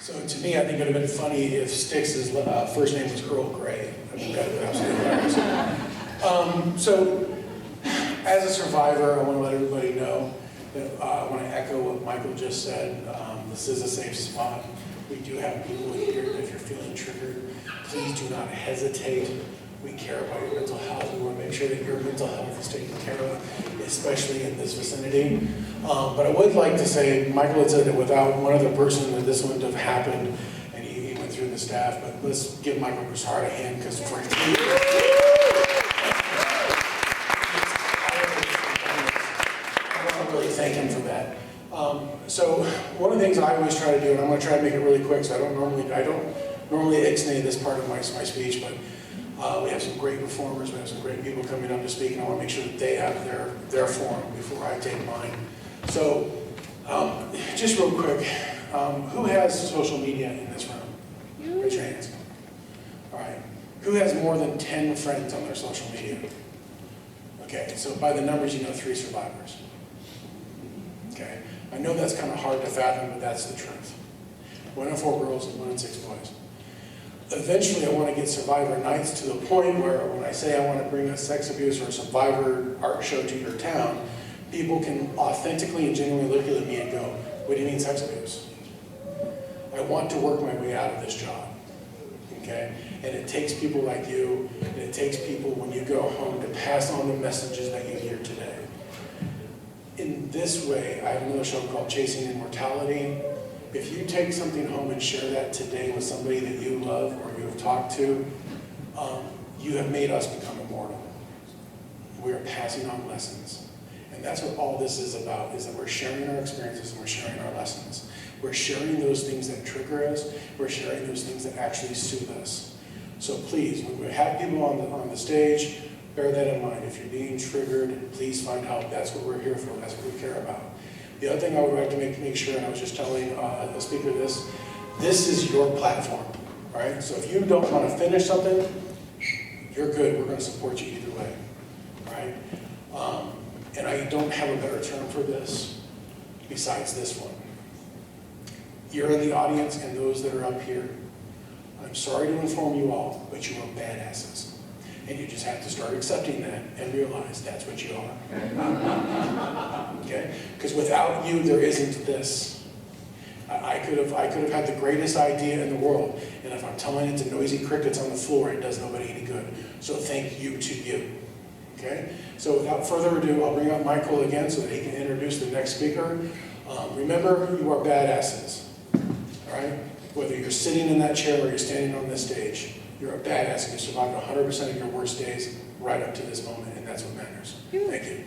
So to me, I think it would have been funny if Styx's first name was Earl Grey. I think that would have been absolutely hilarious. So, as a survivor, I want to let everybody know that I want to echo what Michael just said. This is a safe spot. We do have people here that if you're feeling triggered, please do not hesitate. We care about your mental health. We want to make sure that your mental health is taken care of, especially in this vicinity. But I would like to say, Michael had said that without one other person that this wouldn't have happened, and he went through the staff, but let's give Michael Broussard a hand, because for I want to really thank him for that. So one of the things I always try to do, and I'm going to try to make it really quick, so I don't normally ixnay this part of my speech, but we have some great performers, we have some great people coming up to speak, and I want to make sure that they have their forum before I take mine. So, just real quick, who has social media in this room? Raise your hands. All right. Who has more than 10 friends on their social media? Okay, so by the numbers, you know 3 survivors. Okay, I know that's kind of hard to fathom, but that's the truth. 1 in 4 girls and 1 in 6 boys. Eventually, I want to get survivor nights to the point where when I say I want to bring a sex abuse or a survivor art show to your town, people can authentically and genuinely look at me and go, what do you mean sex abuse? I want to work my way out of this job, okay? And it takes people like you, and it takes people when you go home to pass on the messages that you hear today. In this way, I have another show called Chasing Immortality. If you take something home and share that today with somebody that you love or you have talked to, you have made us become immortal. We are passing on lessons. And that's what all this is about, is that we're sharing our experiences and we're sharing our lessons. We're sharing those things that trigger us. We're sharing those things that actually soothe us. So please, when we have people on the stage, bear that in mind. If you're being triggered, please find help. That's what we're here for. That's what we care about. The other thing I would like to make sure, and I was just telling the speaker this is your platform, right? So if you don't want to finish something, you're good. We're going to support you either way, right? And I don't have a better term for this besides this one. You're in the audience and those that are up here. I'm sorry to inform you all, but you are badasses. And you just have to start accepting that and realize that's what you are. Okay? Because without you, there isn't this. I could have had the greatest idea in the world, and if I'm telling it to noisy crickets on the floor, it does nobody any good. So thank you to you. Okay? So without further ado, I'll bring up Michael again so that he can introduce the next speaker. Remember, you are badasses. All right? Whether you're sitting in that chair or you're standing on this stage, you're a badass and you survived 100% of your worst days right up to this moment, and that's what matters. Thank you.